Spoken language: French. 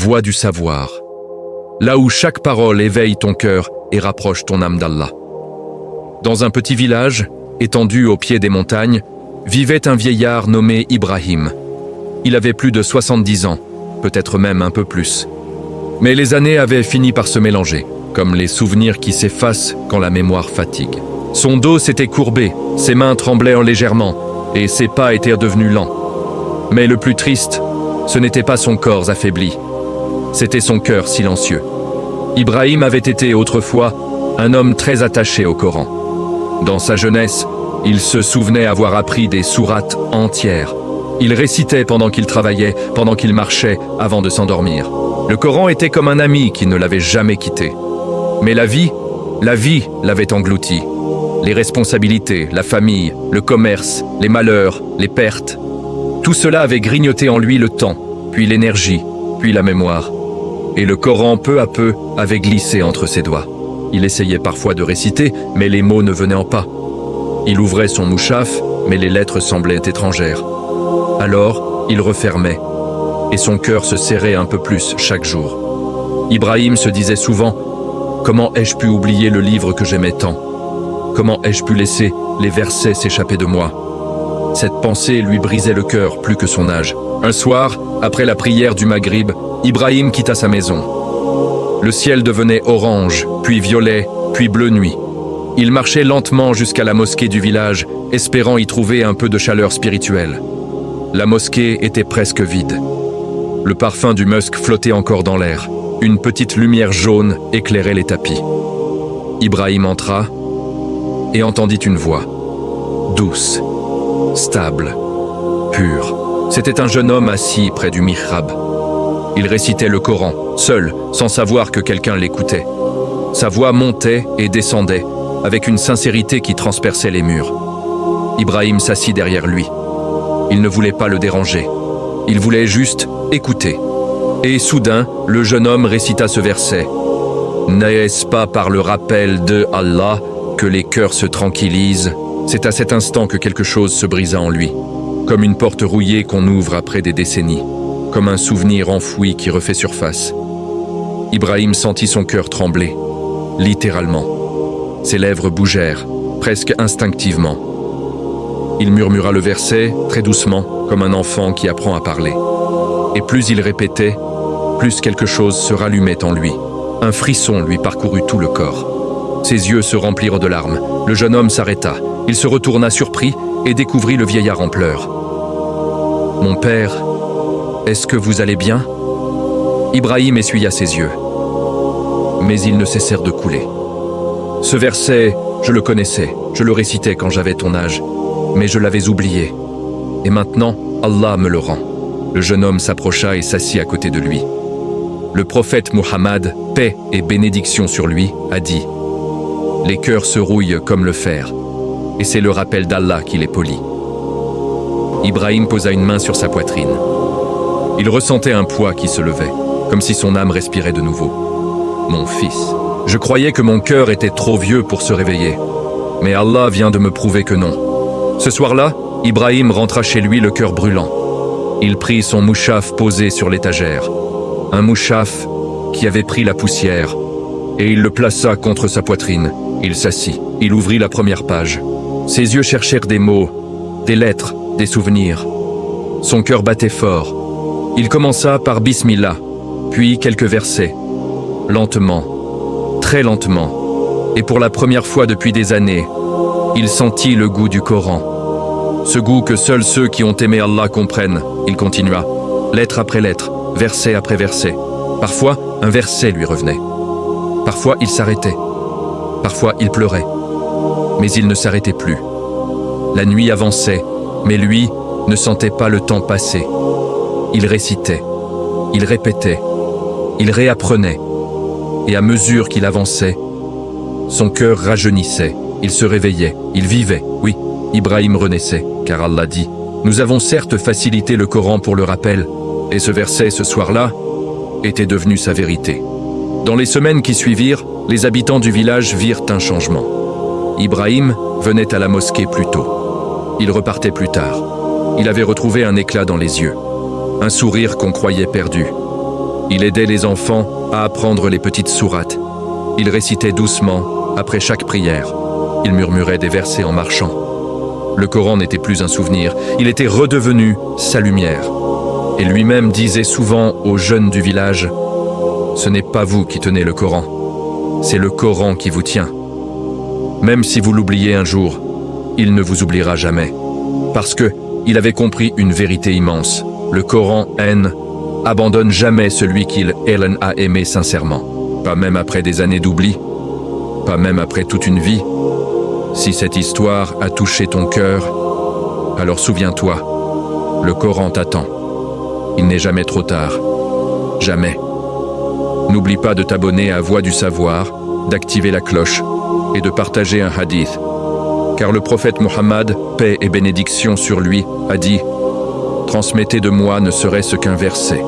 voix du savoir. Là où chaque parole éveille ton cœur et rapproche ton âme d'Allah. Dans un petit village, étendu au pied des montagnes, vivait un vieillard nommé Ibrahim. Il avait plus de 70 ans, peut-être même un peu plus. Mais les années avaient fini par se mélanger, comme les souvenirs qui s'effacent quand la mémoire fatigue. Son dos s'était courbé, ses mains tremblaient légèrement, et ses pas étaient devenus lents. Mais le plus triste, ce n'était pas son corps affaibli, c'était son cœur silencieux. Ibrahim avait été autrefois un homme très attaché au Coran. Dans sa jeunesse, il se souvenait avoir appris des sourates entières. Il récitait pendant qu'il travaillait, pendant qu'il marchait, avant de s'endormir. Le Coran était comme un ami qui ne l'avait jamais quitté. Mais la vie l'avait englouti. Les responsabilités, la famille, le commerce, les malheurs, les pertes. Tout cela avait grignoté en lui le temps, puis l'énergie, puis la mémoire. Et le Coran, peu à peu, avait glissé entre ses doigts. Il essayait parfois de réciter, mais les mots ne venaient pas. Il ouvrait son mouchaf, mais les lettres semblaient étrangères. Alors, il refermait, et son cœur se serrait un peu plus chaque jour. Ibrahim se disait souvent « Comment ai-je pu oublier le livre que j'aimais tant ? Comment ai-je pu laisser les versets s'échapper de moi ?» Cette pensée lui brisait le cœur plus que son âge. Un soir, après la prière du Maghrib, Ibrahim quitta sa maison. Le ciel devenait orange, puis violet, puis bleu nuit. Il marchait lentement jusqu'à la mosquée du village, espérant y trouver un peu de chaleur spirituelle. La mosquée était presque vide. Le parfum du musc flottait encore dans l'air. Une petite lumière jaune éclairait les tapis. Ibrahim entra et entendit une voix, douce, stable, pure. C'était un jeune homme assis près du mihrab. Il récitait le Coran, seul, sans savoir que quelqu'un l'écoutait. Sa voix montait et descendait, avec une sincérité qui transperçait les murs. Ibrahim s'assit derrière lui. Il ne voulait pas le déranger. Il voulait juste écouter. Et soudain, le jeune homme récita ce verset. « N'est-ce pas par le rappel de Allah que les cœurs se tranquillisent ?» C'est à cet instant que quelque chose se brisa en lui, comme une porte rouillée qu'on ouvre après des décennies, comme un souvenir enfoui qui refait surface. Ibrahim sentit son cœur trembler, littéralement. Ses lèvres bougèrent, presque instinctivement. Il murmura le verset, très doucement, comme un enfant qui apprend à parler. Et plus il répétait, plus quelque chose se rallumait en lui. Un frisson lui parcourut tout le corps. Ses yeux se remplirent de larmes. Le jeune homme s'arrêta. Il se retourna surpris et découvrit le vieillard en pleurs. « Mon père, est-ce que vous allez bien ?» Ibrahim essuya ses yeux. Mais ils ne cessèrent de couler. Ce verset, je le connaissais, je le récitais quand j'avais ton âge, mais je l'avais oublié. Et maintenant, Allah me le rend. Le jeune homme s'approcha et s'assit à côté de lui. Le prophète Muhammad, paix et bénédiction sur lui, a dit « Les cœurs se rouillent comme le fer, et c'est le rappel d'Allah qui les polit. » Ibrahim posa une main sur sa poitrine. Il ressentait un poids qui se levait, comme si son âme respirait de nouveau. « Mon fils, je croyais que mon cœur était trop vieux pour se réveiller, mais Allah vient de me prouver que non. » Ce soir-là, Ibrahim rentra chez lui le cœur brûlant. Il prit son mouchaf posé sur l'étagère, un mouchaf qui avait pris la poussière, et il le plaça contre sa poitrine. Il s'assit, il ouvrit la première page. Ses yeux cherchèrent des mots, des lettres, des souvenirs. Son cœur battait fort. Il commença par Bismillah, puis quelques versets. Lentement, très lentement, et pour la première fois depuis des années, il sentit le goût du Coran. Ce goût que seuls ceux qui ont aimé Allah comprennent. Il continua, lettre après lettre, verset après verset. Parfois, un verset lui revenait. Parfois, il s'arrêtait. Parfois, il pleurait. Mais il ne s'arrêtait plus. La nuit avançait, mais lui ne sentait pas le temps passer. Il récitait, il répétait, il réapprenait. Et à mesure qu'il avançait, son cœur rajeunissait, il se réveillait, il vivait. Oui, Ibrahim renaissait, car Allah dit « Nous avons certes facilité le Coran pour le rappel, et ce verset, ce soir-là, était devenu sa vérité. » Dans les semaines qui suivirent, les habitants du village virent un changement. Ibrahim venait à la mosquée plus tôt. Il repartait plus tard. Il avait retrouvé un éclat dans les yeux, un sourire qu'on croyait perdu. Il aidait les enfants à apprendre les petites sourates. Il récitait doucement après chaque prière. Il murmurait des versets en marchant. Le Coran n'était plus un souvenir, il était redevenu sa lumière. Et lui-même disait souvent aux jeunes du village « Ce n'est pas vous qui tenez le Coran, c'est le Coran qui vous tient. Même si vous l'oubliez un jour, il ne vous oubliera jamais. » Parce que il avait compris une vérité immense. Le Coran abandonne jamais celui qu'il a aimé sincèrement. Pas même après des années d'oubli, pas même après toute une vie. Si cette histoire a touché ton cœur, alors souviens-toi, le Coran t'attend. Il n'est jamais trop tard. Jamais. N'oublie pas de t'abonner à Voix du Savoir, d'activer la cloche et de partager un hadith. Car le prophète Mohammed, paix et bénédiction sur lui, a dit « Transmettez de moi ne serait-ce qu'un verset.